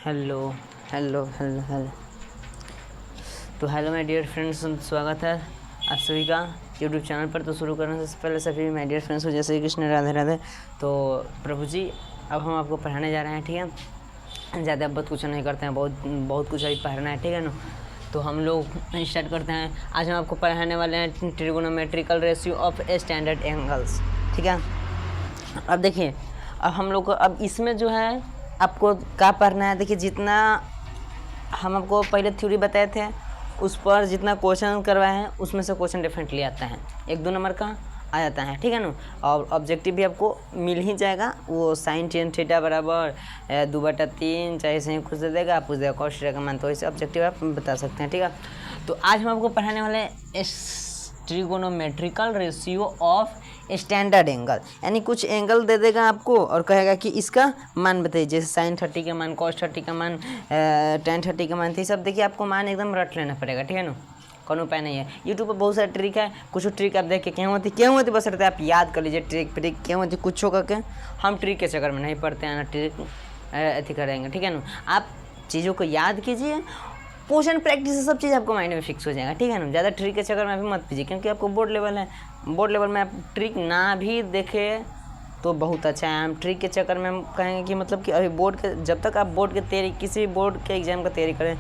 Hello hello hello hello तो hello my dear friends, स्वागत है आप सभी का यूट्यूब चैनल पर। तो शुरू करने से पहले सभी माय डियर फ्रेंड्स को जय श्री कृष्ण, राधे राधे। तो प्रभु जी, अब हम आपको पढ़ाने जा रहे हैं, ठीक है। ज़्यादा बहुत कुछ नहीं करते हैं, बहुत कुछ अभी पढ़ना है, ठीक है ना। तो हम लोग स्टार्ट करते हैं। आज हम आपको पढ़ाने वाले हैं trigonometrical ratio of standard angles, ठीक है। अब देखिए, अब हम लोग को अब इसमें जो है आपको क्या पढ़ना है। देखिए, जितना हम आपको पहले थ्योरी बताए थे उस पर जितना क्वेश्चन करवाए हैं उसमें से क्वेश्चन डेफिनेटली आता है, 1-2 नंबर का आ जाता है, ठीक है ना। और ऑब्जेक्टिव भी आपको मिल ही जाएगा, वो साइन टेन थीटा बराबर 2/3 चाहे सही कुछ दे देगा, आप कुछ देगा कॉस थीटा का मान, तो इसे ऑब्जेक्टिव आप बता सकते हैं, ठीक है। तो आज हम आपको पढ़ाने वाले हैं trigonometrical ratio of standard angle, यानी कुछ एंगल दे देगा आपको और कहेगा कि इसका मान बताइए, जैसे साइन 30 का मान, कॉस 30 का मान, टेन 30 का मान, तो ये सब देखिए आपको मान एकदम रट लेना पड़ेगा, ठीक है ना। कौन उपाय नहीं है, यूट्यूब पर बहुत सारे ट्रिक है, कुछ ट्रिक आप देख के क्यों होती बस रहते आप याद कर लीजिए, ट्रिक क्यों होती कुछ होगा के। हम ट्रिक के चक्कर में नहीं पढ़ते हैं ना, ट्रिक अथी करेंगे, ठीक है ना। आप चीज़ों को याद कीजिए, क्वेश्चन प्रैक्टिस से सब चीज़ आपको माइंड में फिक्स हो जाएगा, ठीक है ना। ज़्यादा ट्रिक के चक्कर में अभी मत पीजिए, क्योंकि आपको बोर्ड लेवल है, बोर्ड लेवल में आप ट्रिक ना भी देखें तो बहुत अच्छा है। हम ट्रिक के चक्कर में हम कहेंगे कि मतलब कि अभी बोर्ड के, जब तक आप बोर्ड के तैयारी, किसी बोर्ड के एग्जाम का तैयारी करें,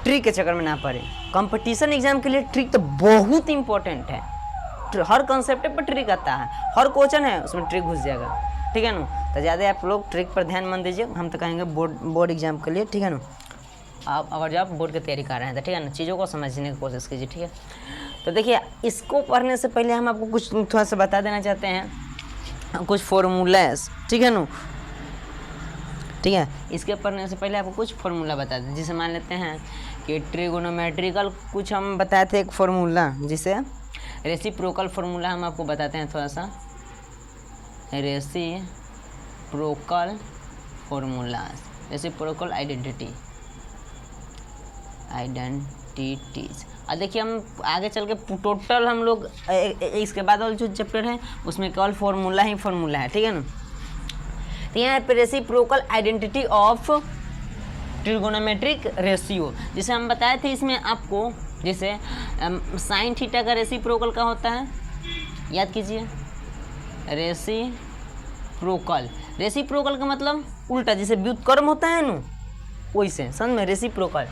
ट्रिक के चक्कर में ना पड़े। कंपटीशन एग्जाम के लिए ट्रिक तो बहुत इंपॉर्टेंट है, हर कॉन्सेप्ट पर ट्रिक आता है, हर क्वेश्चन है उसमें ट्रिक घुस जाएगा, ठीक है ना। तो ज़्यादा आप लोग ट्रिक पर ध्यान मत दीजिए, हम तो कहेंगे बोर्ड एग्जाम के लिए, ठीक है ना। आप अगर जब बोर्ड की तैयारी कर रहे हैं तो ठीक है ना, चीज़ों को समझने की कोशिश कीजिए, ठीक है। तो देखिए, इसको पढ़ने से पहले हम आपको कुछ थोड़ा सा बता देना चाहते हैं, कुछ फॉर्मूलाज, ठीक है ना, ठीक है। इसके पढ़ने से पहले आपको कुछ फार्मूला बता दें, जिसे मान लेते हैं कि ट्रिगोनोमेट्रिकल कुछ हम बताए थे एक फार्मूला, जिसे रेसिप्रोकल फार्मूला हम आपको बताते हैं, थोड़ा सा रेसिप्रोकल फार्मूला, रेसिप्रोकल आइडेंटिटीज। और देखिए, हम आगे चल के टोटल हम लोग इसके बाद वाला जो चैप्टर है उसमें केवल फार्मूला है, ठीक है ना। तो यहाँ पे reciprocal identity of trigonometric ratio, जिसे हम बताए थे इसमें आपको, जैसे साइन थीटा का रेसिप्रोकल का होता है, याद कीजिए, रेसिप्रोकल का मतलब उल्टा, जैसे व्युत्क्रम होता है ना, वैसे समझ में। रेसिप्रोकल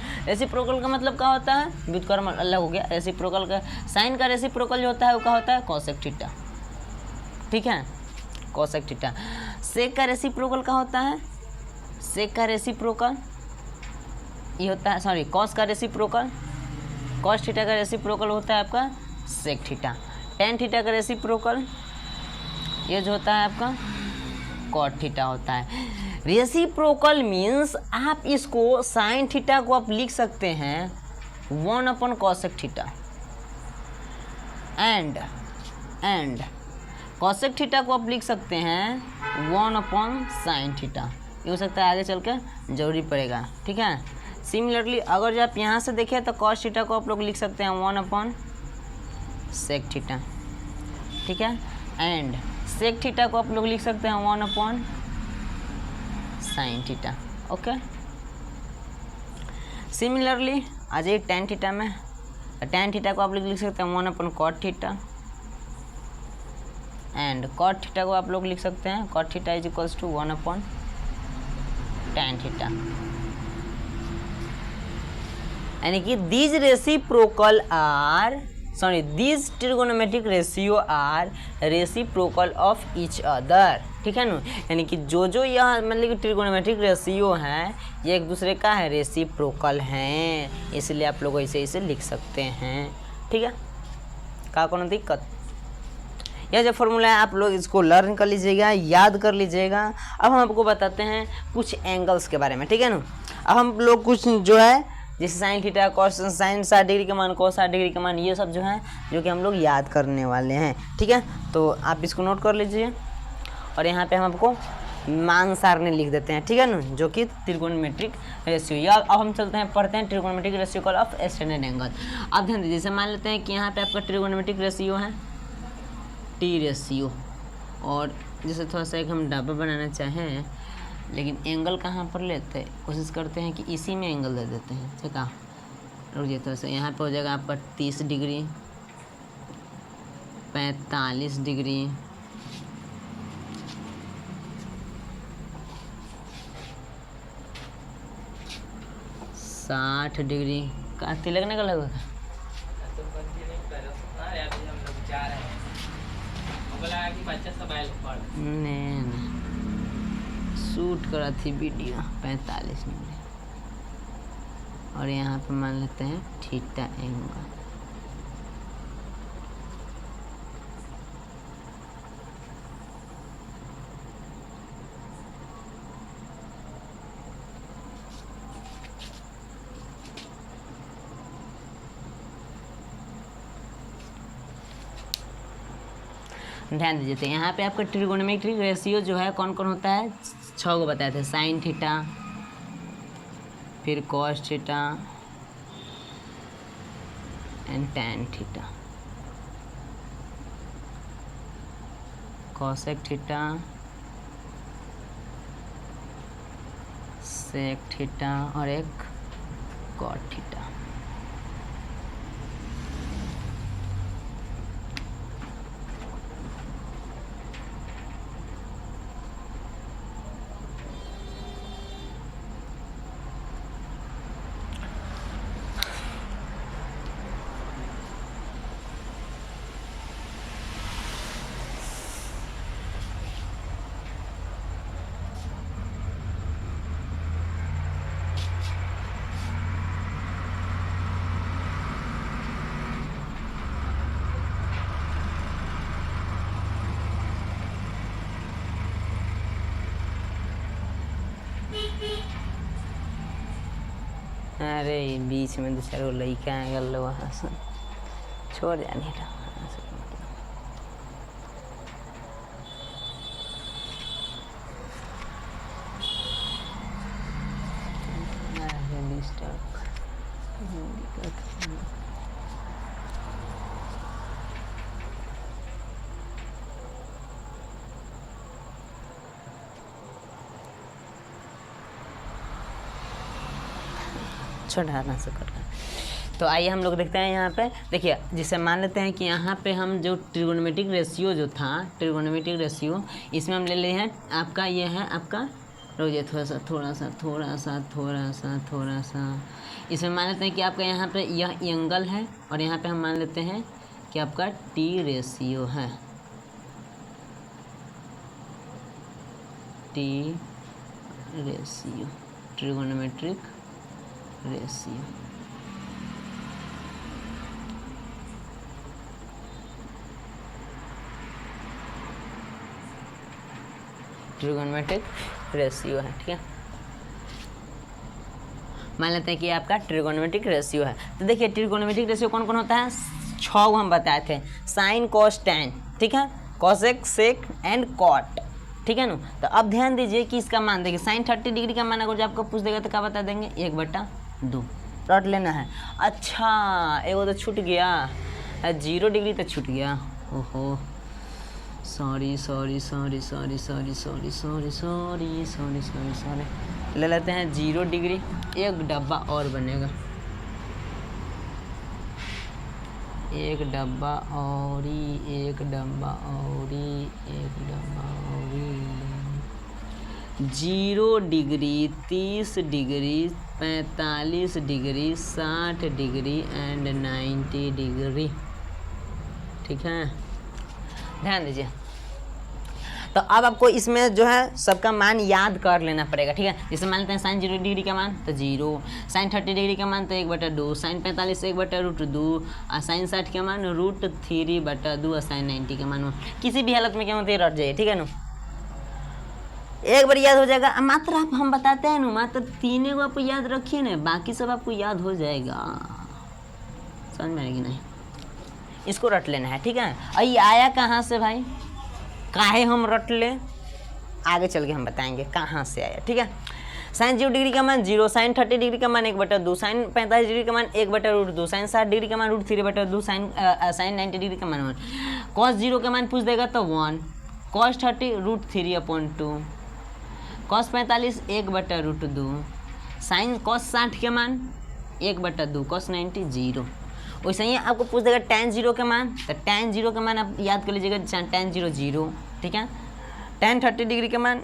का मतलब क्या होता है, व्युत्क्रम अलग हो गया। रेसिप्रोकल का साइन का रेसिप्रोकल जो होता है वो क्या होता है, कोसेक थीटा, ठीक है, कोसेक थीटा। सेक का रेसिप्रोकल का होता है, सेक का रेसिप्रोकल ये होता है, सॉरी, कॉस का रेसिप्रोकल, कॉस थीटा का रेसिप्रोकल होता है आपका सेक थीटा। टेन थीटा का रेसिप्रोकल ये जो होता है आपका कॉट थीटा होता है। रेसिप्रोकल मीन्स आप इसको साइन थीटा को आप लिख सकते हैं 1/cosec theta, and cosec theta को आप लिख सकते हैं 1/sin थीटा। ये हो सकता है आगे चल के जरूरी पड़ेगा, ठीक है। सिमिलरली अगर जो आप यहाँ से देखें तो cos थीटा को आप लोग लिख सकते हैं 1/sec थीटा, ठीक है। एंड sec थीटा को आप लोग लिख सकते हैं 1/sin थीटा, ओके। सिमिलरली आ जाइए tan थीटा में, tan थीटा को आप लोग लिख सकते हैं 1/cot theta, and cot theta को आप लोग लिख सकते हैं cot theta is equals to 1/tan theta. यानी कि these trigonometric ratio are reciprocal of each other, ठीक है ना। यानी कि जो यह मतलब कि ट्रिगोनोमेट्रिक रेशियो हैं ये एक दूसरे का है, रेसिप्रोकल हैं, इसलिए आप लोग इसे लिख सकते हैं, ठीक है। क्या कोनो दिक्कत। यह जो फॉर्मूला है आप लोग इसको लर्न कर लीजिएगा, याद कर लीजिएगा। अब हम आपको बताते हैं कुछ एंगल्स के बारे में, ठीक है ना। अब हम लोग कुछ जो है, जैसे sine theta, cos, sine 60 degree का मान, कॉस 60 डिग्री का मान, ये सब जो है जो कि हम लोग याद करने वाले हैं, ठीक है। तो आप इसको नोट कर लीजिए, और यहाँ पे हम आपको मान सारणी लिख देते हैं, ठीक है ना, जो कि ट्रिगोनोमेट्रिक रेशियो। या अब हम चलते हैं पढ़ते हैं trigonometric ratio of standard angle. अब ध्यान दीजिए, जैसे मान लेते हैं कि यहाँ पे आपका ट्रिगोनोमेट्रिक रेशियो है टी रेशियो, और जैसे थोड़ा सा एक हम डब्बा बनाना चाहें, लेकिन एंगल कहाँ पर लेते हैं, कोशिश करते हैं कि इसी में एंगल दे देते हैं। ठीक है, रुक जाइए तो यहाँ पे हो जाएगा आपका 30 डिग्री, 45 डिग्री, 60 डिग्री का तिलकने का लगेगा। नहीं शूट करा थी वीडियो 45 डिग्री, और यहाँ पे मान लेते हैं थीटा एंगल। ध्यान दीजिए, तो यहाँ पे आपका ट्रिगोनोमेट्रिक रेशियो जो है कौन कौन होता है, 6 को बताए थे। साइन थीटा, फिर cos theta and tan theta, cosec theta, sec theta और एक कॉट थीटा। अरे बीच में दूसरा वो लड़का है गल वहाँ से छोड़ जाने का। छोड़ाना से कर। तो आइए हम लोग देखते हैं यहाँ पे। देखिए जिसे मान लेते हैं कि यहाँ पे हम जो ट्रिगोनोमेट्रिक रेशियो जो था, ट्रिगोनोमेट्रिक रेशियो इसमें हम ले लिए हैं आपका ये है आपका, रोजिए थोड़ा सा इसमें मान लेते हैं कि आपका यहाँ पे यह एंगल है, और यहाँ पे हम मान लेते हैं कि आपका टी रेशियो है, T ratio, trigonometric ratio. Trigonometric ratio है, ठीक है। मान लेते हैं कि आपका ट्रिगोनोमेट्रिक रेशियो है। तो देखिए ट्रिगोनोमेट्रिक रेशियो कौन कौन होता है, 6 हम बताए थे, साइन कॉस टैन, ठीक है, कॉसेक सेक एंड कॉट, ठीक है ना। तो अब ध्यान दीजिए कि इसका मान देखिए, साइन 30 डिग्री का मान अगर जो आपको पूछ देगा तो क्या बता देंगे, 1/2 रट लेना है। अच्छा एगो तो छूट गया, 0 डिग्री तो छूट गया, ओहो सॉरी, ले लेते हैं 0 डिग्री, एक डब्बा और बनेगा, एक डब्बा और 0 degree, 30 degree, 45 degree, 60 degree and 90 degree, ठीक है। ध्यान दीजिए, तो अब आपको इसमें जो है सबका मान याद कर लेना पड़ेगा, ठीक है। जैसे मान लेते हैं साइन 0 डिग्री का मान तो 0, साइन 30 डिग्री का मान तो 1/2, साइन 45 1/√2, और साइन 60 का मान √3/2, और साइन 90 का मान किसी भी हालत में क्या होते हैं रट जाइए, ठीक है ना। एक बार याद हो जाएगा, मात्र आप हम बताते हैं ना, मात्र 3 को आपको याद रखिए ना, बाकी सब आपको याद हो जाएगा, समझ में आएगी नहीं, इसको रट लेना है, ठीक है। और ये आया कहाँ से भाई, काहे हम रट ले, आगे चल के हम बताएंगे कहाँ से आया, ठीक है। साइन 0 डिग्री का मान 0, साइन 30 डिग्री का मान 1/2, साइन 45 डिग्री का मान 1/√2, साइन 60 डिग्री का मान √3/2, साइन 90 डिग्री का मान 1, कॉस 0 का मान पूछ देगा तो 1, कॉस 30 √3/2, कॉस 45 1/√2, साइन कॉस 60 के मान 1/2, कॉस 90 0। वैसे ही आपको पूछ देगा tan 0 के मान, तो tan 0 के मान आप याद कर लीजिएगा, tan 0 0, ठीक है। tan 30 डिग्री के मान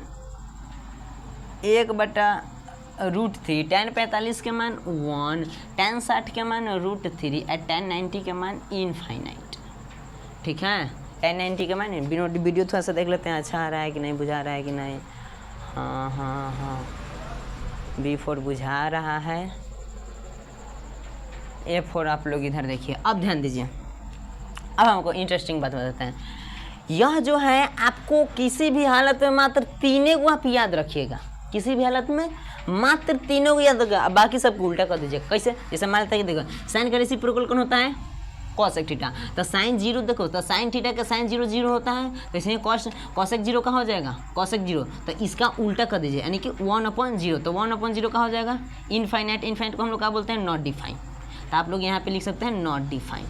1/√3, tan 45 के मान 1, tan 60 के मान √3 और tan 90 के मान इनफाइनाइट, ठीक है। tan 90 के मान वीडियो थोड़ा सा देख लेते हैं, अच्छा आ रहा है कि नहीं, बुझा रहा है कि नहीं। हाँ B4 बुझा रहा है, A4 आप लोग इधर देखिए। अब ध्यान दीजिए, अब हमको इंटरेस्टिंग बात बताते हैं। यह जो है आपको किसी भी हालत में मात्र तीनों को आप याद रखिएगा, किसी भी हालत में मात्र तीनों को याद रखिएगा, बाकी सबको उल्टा कर दीजिएगा। कैसे? जैसे मान लेते हैं कि देखो साइन का रेसिप्रोकल कौन होता है, कॉसेक थीटा, तो साइन 0 देखो, तो साइन थीटा का साइन 0 0 होता है, तो इसमें कॉसेक 0 का हो जाएगा कॉसेक 0, तो इसका उल्टा कर दीजिए, यानी कि 1/0, तो 1/0 का हो जाएगा इनफाइनाइट। इनफाइनाइट को हम लोग क्या बोलते हैं, नॉट डिफाइन, तो आप लोग यहाँ पे लिख सकते हैं नॉट डिफाइंड,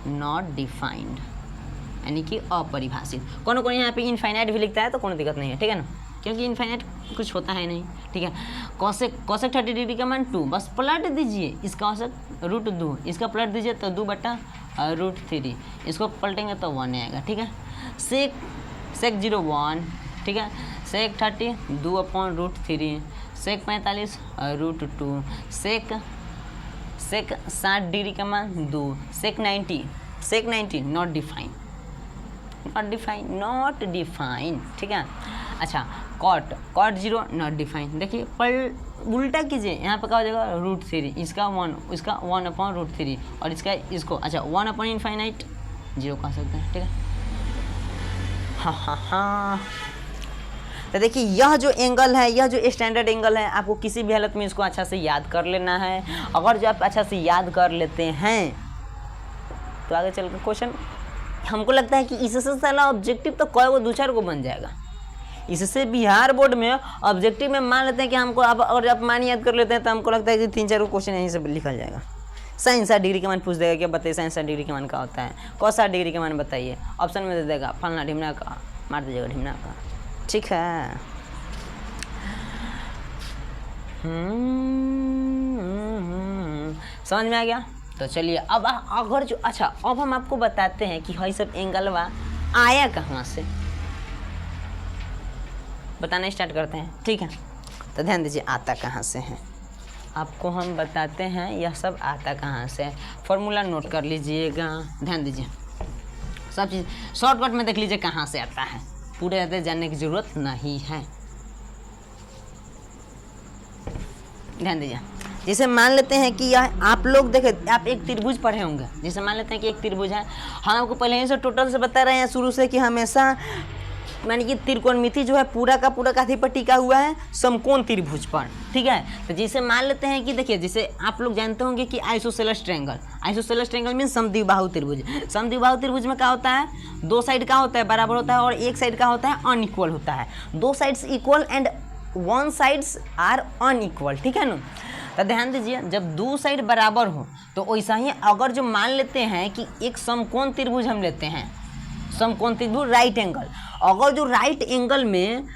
नॉट डिफाइंड यानी कि अपरिभाषित। कौन कौन यहाँ पे इनफाइनाइट भी लिखता है तो कोई दिक्कत नहीं है, ठीक है ना, क्योंकि इनफाइनाइट कुछ होता है नहीं, ठीक है। कॉसेक 30 डिग्री का मान 2, बस पलट दीजिए, इसका औसत √2, इसका पलट दीजिए तो 2/√3, इसको पलटेंगे तो 1 आएगा, ठीक है। सेक 0 1, ठीक है। सेक 30 2/√3, सेक 45 √2, सेक 60 डिग्री का मान 2, सेक 90 नॉट डिफाइन, ठीक है। अच्छा कॉट 0 नॉट डिफाइन, देखिए पर उल्टा कीजिए, यहाँ पे क्या हो जाएगा √3, इसका 1/√3 और इसको अच्छा 1/इनफाइनाइट 0 कह सकते हैं, ठीक है। हाँ। तो देखिए यह जो एंगल है, यह जो स्टैंडर्ड एंगल है, आपको किसी भी हालत में इसको अच्छा से याद कर लेना है। अगर जो आप अच्छा से याद कर लेते हैं तो आगे चल कर क्वेश्चन, हमको लगता है कि इससे साला ऑब्जेक्टिव तो कोई वो 2-4 को बन जाएगा। इससे बिहार बोर्ड में ऑब्जेक्टिव में मान लेते हैं कि हमको, अब अगर आप मान याद कर लेते हैं तो हमको लगता है कि 3-4 क्वेश्चन यहीं से लिखा जाएगा। साइन 60 डिग्री के मान पूछ देगा, क्या बताइए साइन 60 डिग्री के मान क्या होता है, कॉस 60 डिग्री के मान बताइए, ऑप्शन में दे देगा फलना ढिमना का, मार दीजिएगा ढिमना का, ठीक है। समझ में आ गया? तो चलिए अब अगर जो अच्छा अब हम आपको बताते हैं कि भाई सब एंगलवा आया कहाँ से, बताना स्टार्ट करते हैं, ठीक है। तो ध्यान दीजिए आता कहाँ से है, आपको हम बताते हैं यह सब आता कहाँ से है। फॉर्मूला नोट कर लीजिएगा, ध्यान दीजिए, सब चीज़ शॉर्टकट में देख लीजिए कहाँ से आता है, पूरे रहते जानने की ज़रूरत नहीं है। ध्यान दीजिए, जैसे मान लेते हैं कि यह आप लोग देखें, आप एक त्रिभुज पढ़े होंगे, जैसे मान लेते हैं कि एक त्रिभुज है, हम आपको पहले ही से टोटल से बता रहे हैं शुरू से कि हमेशा मानी कि त्रिकोणमिति जो है पूरा का पूरा काथी पर टिका हुआ है, समकोण त्रिभुज पर, ठीक है। तो जैसे मान लेते हैं कि देखिए, जैसे आप लोग जानते होंगे कि आइसोसेलेस ट्रायंगल मीन समद्विबाहु त्रिभुज। समद्विबाहु त्रिभुज में क्या होता है, 2 साइड का होता है बराबर होता है और एक साइड का होता है अनइक्वल होता है, 2 sides equal and 1 sides are unequal, ठीक है ना। तो ध्यान दीजिए, जब 2 साइड बराबर हो तो वैसा ही अगर जो मान लेते हैं कि एक समकोण त्रिभुज हम लेते हैं, समकोण त्रिभुज राइट एंगल, अगर जो राइट एंगल में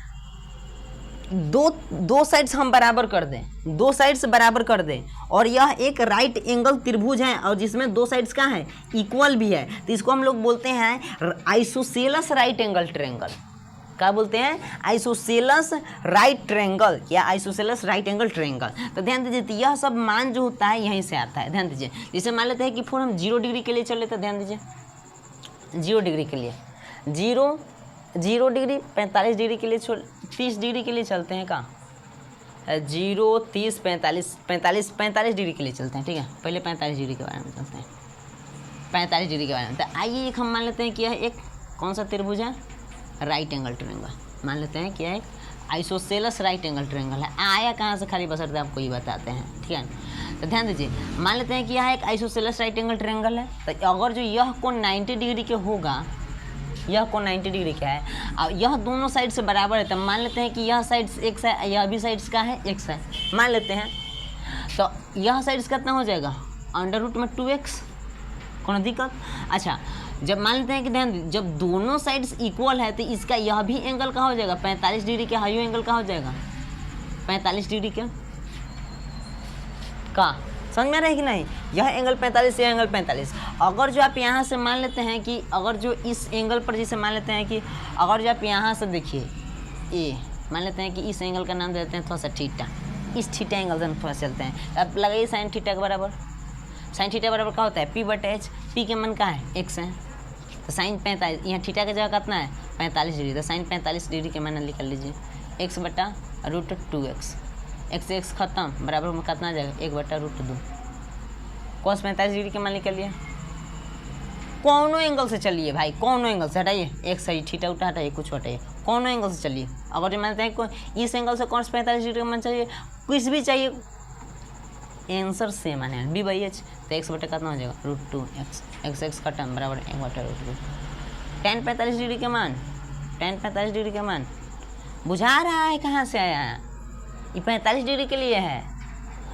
दो साइड्स हम बराबर कर दें, 2 साइड्स बराबर कर दें और यह एक राइट एंगल त्रिभुज है और जिसमें 2 साइड्स का है इक्वल भी है, तो इसको हम लोग बोलते हैं आइसोसेलेस राइट एंगल ट्रायंगल। क्या बोलते हैं, आइसोसेलेस राइट ट्रायंगल या आइसोसेलेस राइट एंगल ट्रायंगल। तो ध्यान दीजिए, तो यह सब मान जो होता है यहीं से आता है। ध्यान दीजिए, जैसे मान लेते हैं कि फिर हम 0 डिग्री के लिए चल लेते हैं, ध्यान दीजिए 0 डिग्री के लिए 0 डिग्री 45 डिग्री के लिए 30 डिग्री के लिए चलते हैं, कहाँ 0 30 45 डिग्री के लिए चलते हैं, ठीक है। पहले 45 डिग्री के बारे में चलते हैं, 45 डिग्री के बारे में। तो आइए एक हम मान लेते हैं कि यह एक कौन सा त्रिभुज है, राइट एंगल ट्रायंगल मान लेते हैं कि यह एक आइसोसेलेस राइट एंगल ट्रायंगल है। आया कहाँ से खाली बसरते आपको ये बताते हैं, ठीक है। तो ध्यान दीजिए, मान लेते हैं कि यह एक आइसोसेलेस राइट एंगल ट्रायंगल है, तो अगर जो यह कोण 90 डिग्री के होगा, यह कोण 90 डिग्री का है और यह दोनों साइड से बराबर है, तो मान लेते हैं कि यह साइड x है, यह भी साइड्स का है x है, मान लेते हैं। तो यह साइड्स कितना हो जाएगा, √2x, कोनो दिक्कत। अच्छा जब मान लेते हैं कि ध्यान दीजिए, जब दोनों साइड्स इक्वल है तो इसका यह भी एंगल का हो जाएगा 45 डिग्री का, हाई एंगल का हो जाएगा 45 डिग्री का समझ में आ रहा है कि नहीं। यह एंगल 45, यह एंगल 45। अगर जो आप यहाँ से मान लेते हैं कि अगर जो इस एंगल पर जैसे मान लेते हैं कि अगर जो आप यहाँ से देखिए ए, मान लेते हैं कि इस एंगल का नाम दे देते हैं थोड़ा सा थीटा, इस थीटा एंगल से हम थोड़ा चलते हैं। अब लगाइए साइन थीटा के बराबर, साइन थीटा बराबर क्या होता है P/H, P के मन का है x है, तो साइन 45, यहाँ थीटा की जगह कितना है 45 डिग्री, तो साइन 45 डिग्री के मान निकाल लीजिए x/√2x, x से x खत्म बराबर में कितना आ जाएगा 1/√2। cos 45 डिग्री के मान निकालिए, कौनों एंगल से चलिए भाई, कौनों एंगल से हटाइए, एक सही थीटा उठा हटाइए, कुछ हटाइए, कौनों एंगल से चलिए। अगर जो मानते हैं इस एंगल से cos 45 डिग्री का मान चाहिए, कुछ भी चाहिए, आंसर सेम है B/H, तो x बटे कितना हो जाएगा √2x, x खत्म बराबर 1/√2। tan 45 डिग्री के मान, tan 45 डिग्री के मान बुझा रहा है कहाँ से आया है, ये 45 डिग्री के लिए है।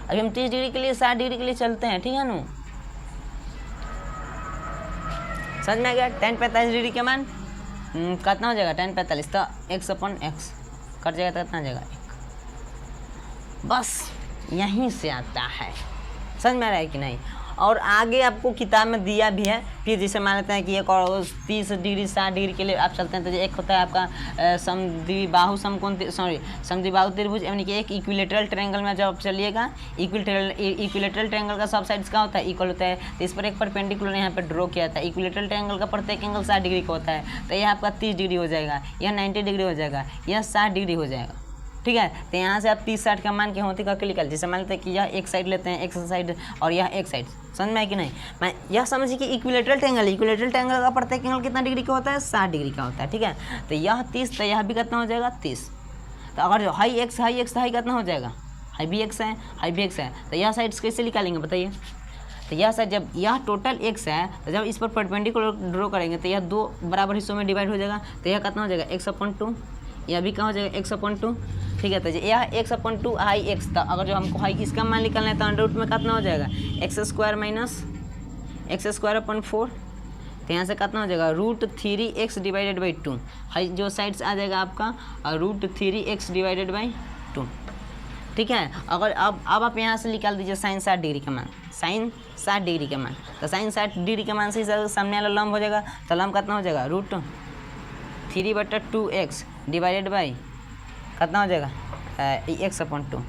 अभी हम 30 डिग्री के लिए 60 डिग्री के लिए चलते हैं, ठीक है ना, समझ में आ गया। tan 45 डिग्री के मान कितना हो जाएगा tan 45, तो x/x कट जाएगा तो कितना आ जाएगा 1। बस यहीं से आता है, समझ में आ रहा है कि नहीं। और आगे आपको किताब में दिया भी है, फिर जैसे मान लेते हैं कि एक और 30 डिग्री 60 डिग्री के लिए आप चलते हैं, तो एक होता है आपका समद्विबाहु समकोण, सॉरी समद्विबाहु त्रिभुज, यानी कि एक इक्विलेटरल ट्रायंगल में जब आप चलिएगा, इक्विलेटरल ट्रायंगल का सब साइड्स का होता है इक्वल होता है, तो इस पर एक परपेंडिकुलर यहाँ पे ड्रॉ किया था। इक्विलेटरल ट्रायंगल का प्रत्येक एंगल 60 डिग्री का होता है, तो यह आपका 30 डिग्री हो जाएगा, यह 90 डिग्री हो जाएगा, यह 60 डिग्री हो जाएगा, ठीक है। तो यहाँ से आप 30-60 का मान के होती करके निकाल, जैसे मान लेते हैं कि यह एक साइड लेते हैं, एक साइड और यह एक साइड, समझ में आया कि नहीं। मैं यह समझिए कि इक्विलेटरल ट्रायंगल का प्रत्येक एंगल कितना डिग्री का होता है 60 डिग्री का होता है, ठीक है। तो यह 30, तो यह भी कितना हो जाएगा 30। तो अगर जो हाई एक्स हाई कितना हो जाएगा, हाई भी एक्स है, तो यह साइड्स कैसे निकालेंगे बताइए। तो यह साइड जब यह टोटल एक्स है, तो जब इस पर परपेंडिकुलर ड्रॉ करेंगे तो यह 2 बराबर हिस्सों में डिवाइड हो जाएगा, तो यह कितना हो जाएगा x/2, यह भी कहाँ हो जाएगा x/2, ठीक है। तो यह x/2 हाई एक्स, तो अगर जो हमको हाई इसका मान निकालना है तो अंडर रूट में कितना हो जाएगा x² - x²/4, तो यहाँ से कितना हो जाएगा √3x डिवाइडेड बाई 2, हाई जो साइड्स आ जाएगा आपका √3x डिवाइडेड बाई 2, ठीक है। अगर अब आप यहाँ से निकाल दीजिए साइन 60 डिग्री का मान, साइन 60 डिग्री का मान, तो साइन 60 डिग्री के मान से सामने वाला लंब हो जाएगा, तो लंब कितना हो जाएगा √3/2x डिवाइडेड बाई कितना हो जाएगा x/2,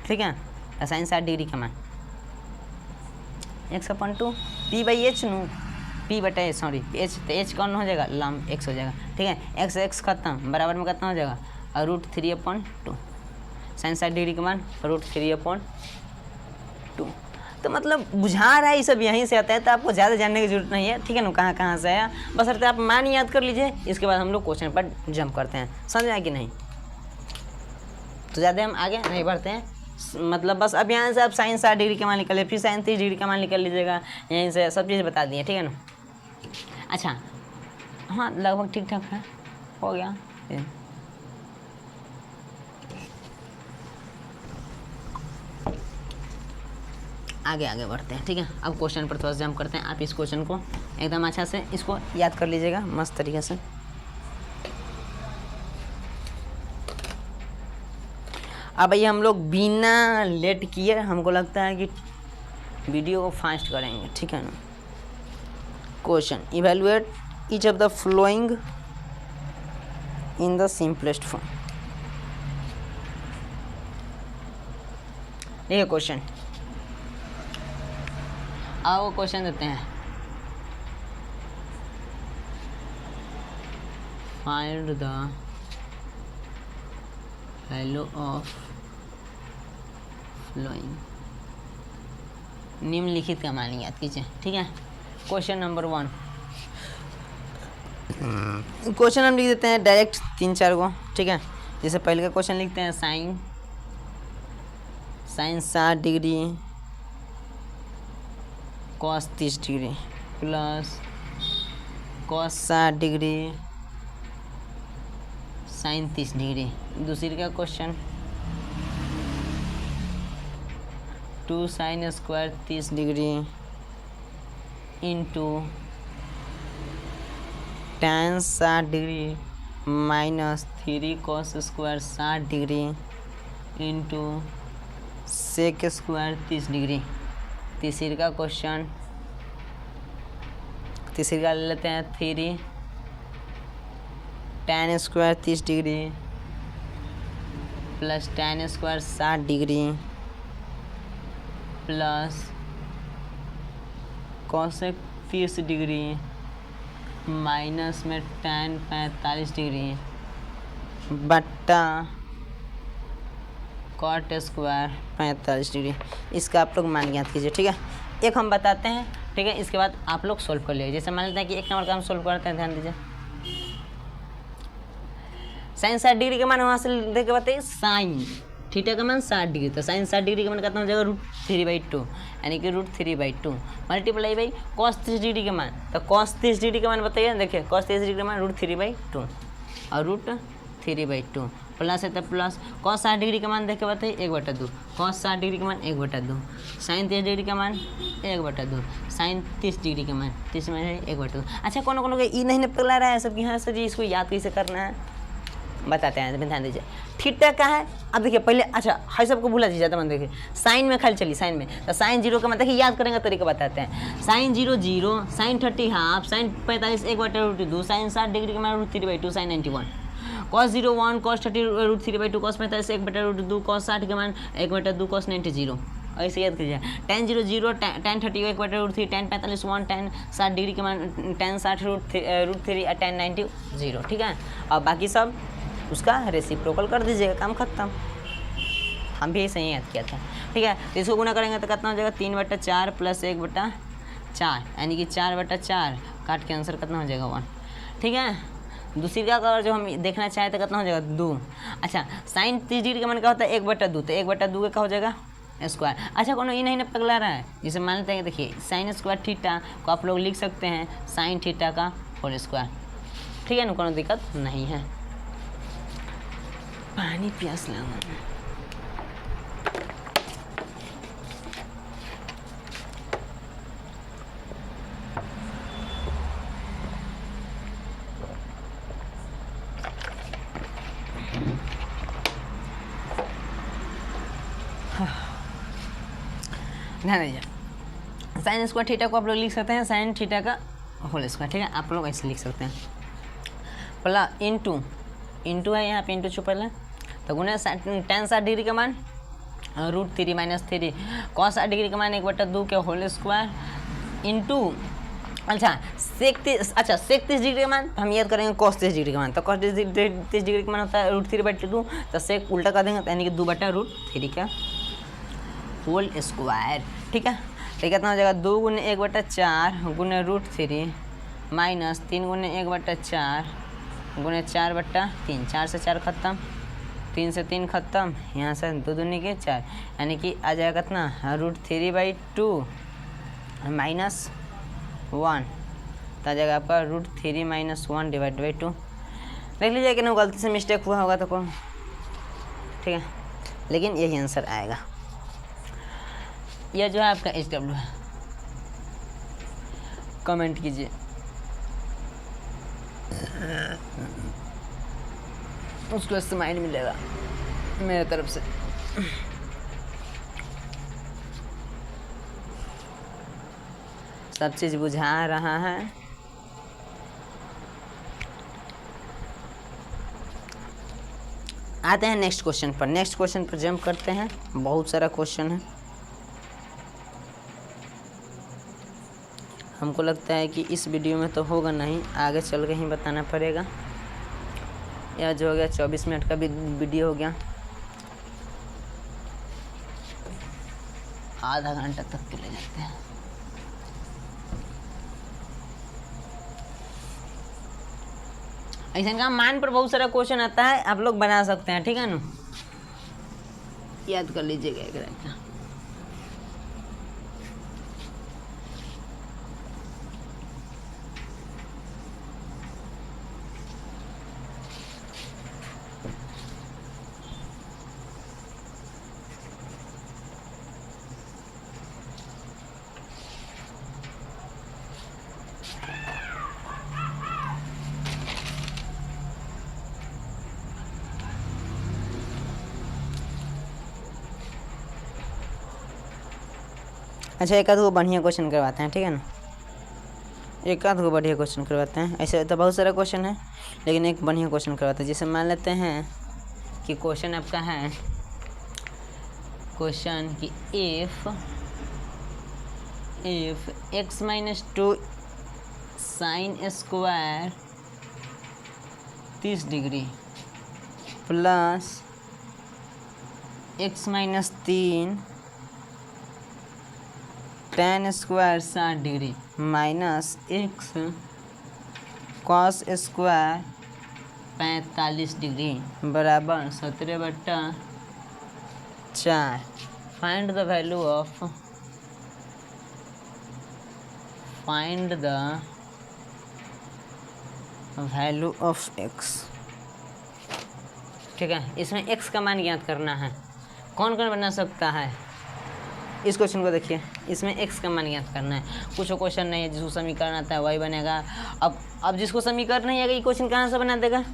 ठीक है। साइन 60 डिग्री का मान x/2 P/H नु P/H, सॉरी H, तो H कौन हो जाएगा लंब x हो जाएगा, ठीक है। x खत्म बराबर में कितना हो जाएगा √3/2, साइन 60 डिग्री का मान √3/2। तो मतलब बुझा रहा है, ये सब यहीं से आता है, तो आपको ज़्यादा जानने की जरूरत नहीं है, ठीक है ना, कहाँ से आया, बस अर्थात आप मान याद कर लीजिए। इसके बाद हम लोग क्वेश्चन पर जंप करते हैं, समझ आया कि नहीं। तो ज़्यादा हम आगे नहीं बढ़ते हैं, मतलब बस अब यहाँ से आप साइन 60 डिग्री का मान निकल लीजिए, फिर साइन 30 डिग्री का मान निकल लीजिएगा, यहीं से सब चीज़ बता दिए, ठीक है ना। अच्छा हाँ, लगभग ठीक ठाक है, हो गया। आगे बढ़ते हैं, ठीक है। अब क्वेश्चन पर थोड़ा सा जंप करते हैं। आप इस क्वेश्चन को एकदम अच्छा से इसको याद कर लीजिएगा मस्त तरीके से। अब ये हम लोग बिना लेट किए, हमको लगता है कि वीडियो को फास्ट करेंगे, ठीक है ना। Question, evaluate each of the following in the simplest form. देखिए क्वेश्चन, आओ क्वेश्चन देते हैं। Find the value of following, निम्नलिखित का मान याद कीजिए, ठीक है। क्वेश्चन नंबर 1, क्वेश्चन हम लिख देते हैं डायरेक्ट 3-4 को, ठीक है। जैसे पहले का क्वेश्चन लिखते हैं sine 60 degree cos 30 degree plus cos 60 degree sine 30 degree. दूसरी का question 2 sin² 30 degree into tan 60 degree minus 3 cos square 60 degree into sec square 30 degree. तीसरा क्वेश्चन, तीसरा ले लेते हैं 3 tan square 30 degree plus tan square 60 degree plus cosec 30 degree minus में tan 45 degree बट्टा cot square 45 degree. इसका आप लोग मान ज्ञात कीजिए, ठीक है। एक हम बताते हैं, ठीक है, इसके बाद आप लोग सोल्व कर लीजिए। जैसे मान लेते हैं कि एक नंबर का हम सोल्व करते हैं, ध्यान दीजिए। साइन 60 डिग्री का मान वहाँ से देख के बताइए, साइन थीटा का मान 60 डिग्री, तो साइन 60 डिग्री का मान कितना हो जाएगा, √3/2, यानी कि √3/2 मल्टीप्लाई बाई कॉस 30 डिग्री का मान। तो कॉस 30 डिग्री का मान बताइए, देखिए कॉस 30 डिग्री का मान √3/2 और √3/2 प्लस है तो प्लस कॉस 60 डिग्री का मान देख के बताइए 1/2, कॉस 60 डिग्री का मान 1/2, साइन 30 डिग्री का मान 1/2, साइन 30 डिग्री का मान 30 में है 1/2। अच्छा, कौन कौन का ई नहीं पकड़ा रहा है सब कि हाँ सर जी इसको याद कैसे करना है, बताते हैं, ध्यान दीजिए। थीटा का है, अब देखिए पहले, अच्छा हाई सबको भूला दीजिए, तो देखिए साइन में खाली चलिए, साइन में तो साइन 0 का मतलब याद करेंगे तरीका बताते हैं। Sine 0 0, sine 30 half, sine 45 1/2, sine 60 degree का मान √3/2, sine 91, cos 0 1, cos 30 √3/2, cos 45 1/2, cos 60 का मान 1/2, कॉस 90 0। ऐसे याद कीजिए। tan 0 0, tan 30 1/3, tan 45 1, tan 60 degree का मान tan 60 √3 और tan 90 0, ठीक है। और बाकी सब उसका रेसिप्रोकल कर दीजिएगा, काम खत्म। हम भी ऐसे ही याद किया था, ठीक है। तो इसको गुना करेंगे तो कितना हो जाएगा, 3/4 प्लस 1/4, यानी कि 4/4, काट के आंसर कितना हो जाएगा 1, ठीक है। दूसरी का अगर जो हम देखना चाहें तो कितना हो जाएगा 2। अच्छा, साइन 30 डिग्री का मान क्या होता है 1/2, तो 1/2 का क्या हो जाएगा स्क्वायर। अच्छा, कोनो ये नहीं ना पगला रहा है, जिसे मान लेते हैं, देखिए साइन स्क्वायर थीटा को आप लोग लिख सकते हैं साइन थीटा का होल स्क्वायर, ठीक है ना, कोनो दिक्कत नहीं है। पानी प्यास लगा, ध्यान दीजिए। साइन स्क्वायर थीटा को आप लोग लिख सकते हैं साइन थीटा का होल स्क्वायर, ठीक है। आप लोग ऐसे लिख सकते हैं, पहला इंटू है, यहाँ पे इंटू छुपा है, तो गुना tan 60 डिग्री का मान √3 - 3, cos 60 डिग्री का मान 1/2 के होल स्क्वायर इंटू, अच्छा सेक 30 डिग्री का मान हम याद करेंगे cos 30 डिग्री का मान, तो cos 30 डिग्री का मान होता है √3/2, तो सेक उल्टा कर देंगे, यानी कि 2/√3 का होल स्क्वायर, ठीक है। तो कितना हो जाएगा 2 × 1/4 गुने √3 माइनस 3 × 1/4 गुने 4/3, 4 से 4 खत्म, 3 से 3 खत्म, यहाँ से 2 दूनी के 4, यानी कि आ जाएगा कितना √3/2 माइनस 1, तो आ जाएगा आपका √3 - 1 / 2। देख लीजिए कि ना गलती से मिस्टेक हुआ होगा तो कौन, ठीक है, लेकिन यही आंसर आएगा। यह जो है आपका HW है, कमेंट कीजिए। उसको स्माइल मिलेगा मेरे तरफ से। सब चीज़ बुझा रहा है। आते हैं नेक्स्ट क्वेश्चन पर। नेक्स्ट क्वेश्चन पर जंप करते हैं, बहुत सारा क्वेश्चन है। हमको लगता है कि इस वीडियो में तो होगा नहीं, आगे चल के ही बताना पड़ेगा। यह जो हो गया 24 मिनट का वीडियो हो गया, आधा घंटा तक के ले जाते हैं। ऐसा का मान पर बहुत सारा क्वेश्चन आता है, आप लोग बना सकते हैं, ठीक है ना, याद कर लीजिएगा एक रहता। अच्छा एक आध को बढ़िया क्वेश्चन करवाते हैं, ठीक है ना, एक आध को बढ़िया क्वेश्चन करवाते हैं। ऐसे तो बहुत सारा क्वेश्चन है, लेकिन एक बढ़िया क्वेश्चन करवाते हैं। जैसे मान लेते हैं कि क्वेश्चन आपका है क्वेश्चन कि if x - 2 sin square 30 degree plus x - 3 tan square 60 degree minus x cos square 45 degree बराबर 17/4। Find the value of x। ठीक है, इसमें x का मान ज्ञात करना है। कौन कौन बना सकता है इस क्वेश्चन को? देखिए, इसमें x का मान ज्ञात करना है। कुछ क्वेश्चन नहीं है जिसको समीकरण आता है वही बनेगा। अब जिसको समीकरण नहीं आएगा ये क्वेश्चन कहाँ से बना देगा,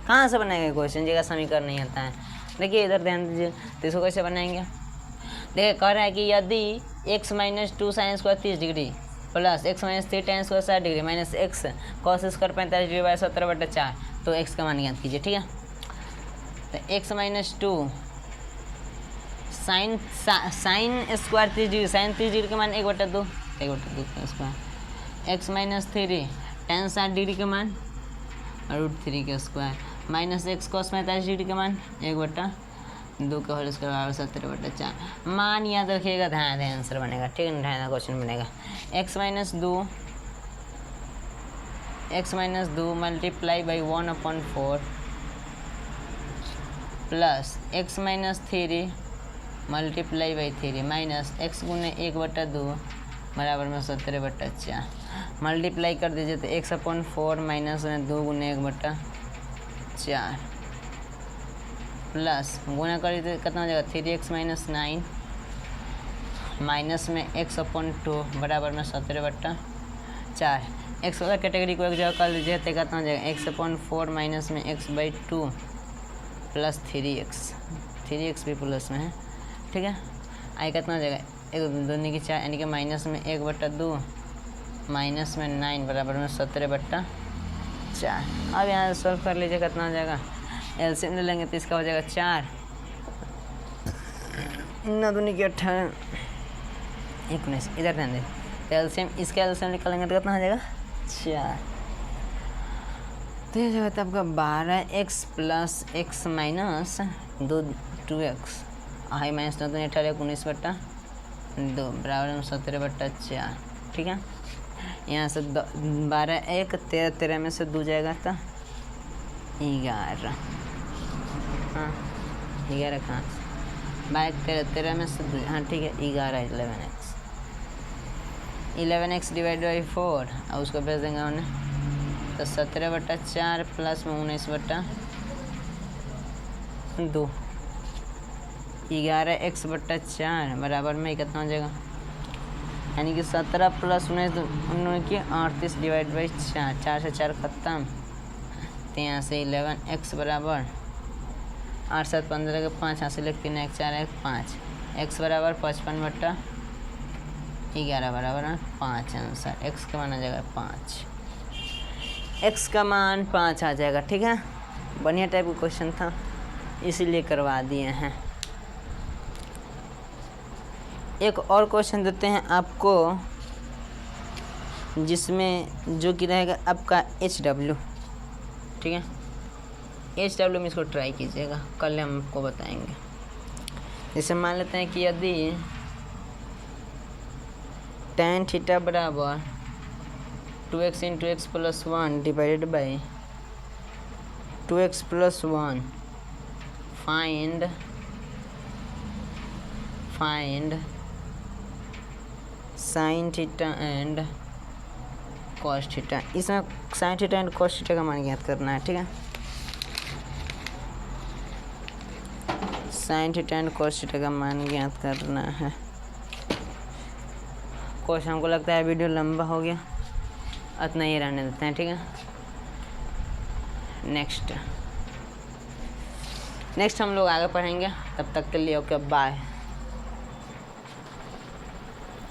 कहाँ से बनाएगा क्वेश्चन जगह समीकरण नहीं आता है? देखिए इधर ध्यान दीजिए, तो इसको कैसे बनाएंगे? देखिए कह रहा है कि यदि x - 2 sin square 30 degree plus x - 3 tan square 60 degree minus x cos square 45 degree by 17/4, तो x का मान ज्ञात कीजिए। ठीक है, तो x - 2 sine square 30 degree, sine 30 degree का मान 1/2 स्क्वायर, x - 3 tan 60 डिग्री का मान √3 का square minus x cos 45 degree का मान 1/2 का होल स्क्वायर बराबर 17/4। मान याद रखिएगा, ध्यान आंसर बनेगा। ठीक है, ध्यान क्वेश्चन बनेगा x - 2 multiply by 1/4 plus x - 3 multiply by 3 minus x गुने 1/2 बराबर में 17/4। मल्टीप्लाई कर दीजिए तो x/4 माइनस में 2 गुने 1/4 प्लस गुना कर दीजिए कितना हो जाएगा 3x - 9 माइनस में x/2 बराबर में 17/4। x वाला कैटेगरी को एक जगह कर लीजिए तो कितना हो जाएगा x/4 माइनस में x/2 प्लस 3x भी प्लस में है। ठीक है, आई कितना हो जाएगा 1 2 की 4 यानी कि माइनस में 1/2 माइनस में 9 बराबर में 17/4। अब यहाँ सॉल्व कर लीजिए कितना हो जाएगा, एलसीएम ले लेंगे तो इसका हो जाएगा 4 9 2 की 18 19। इधर ध्यान दें, तो एलसीएम इसका एलसीएम निकालेंगे तो कितना हो जाएगा 4। तो ये जगह आपका 12x plus x minus 2x आई माइनस 9 18 19/2 बराबर में 17/4। ठीक है, यहाँ से 12 1 13 13 में से 2 जाएगा तो 11। हाँ 11 कहाँ से 13 13 में से 2, हाँ ठीक है 11 11x डिवाइड बाई 4 और उसको भेज देंगे उन्हें तो 17/4 प्लस में 19/2 11x/4 बराबर में कितना हो जाएगा, यानी कि 17 प्लस 19 की 38 डिवाइड बाई 4 4 से 4 खत्म। तो यहाँ से 11x बराबर 8 7 15 के 5 यहाँ से लिख 3 1 4 1 5 x बराबर 55/11 बराबर 5 आंसर। x का मान आ जाएगा 5, x का मान 5 आ जाएगा। ठीक है, बढ़िया टाइप का क्वेश्चन था इसीलिए करवा दिए हैं। एक और क्वेश्चन देते हैं आपको जिसमें जो कि रहेगा आपका HW। ठीक है, HW में इसको ट्राई कीजिएगा, कल हम आपको बताएंगे। जैसे मान लेते हैं कि यदि tan थीटा बराबर 2x × x + 1 divided by 2x + 1 find sine theta and cos theta. इसमें sine theta and cos theta का मान ज्ञात करना है। ठीक है, sine theta and cos theta का मान ज्ञात करना है। क्वेश्चन हमको लगता है वीडियो लंबा हो गया, इतना ही रहने देते हैं। ठीक है, नेक्स्ट हम लोग आगे पढ़ेंगे, तब तक के लिए ओके बाय।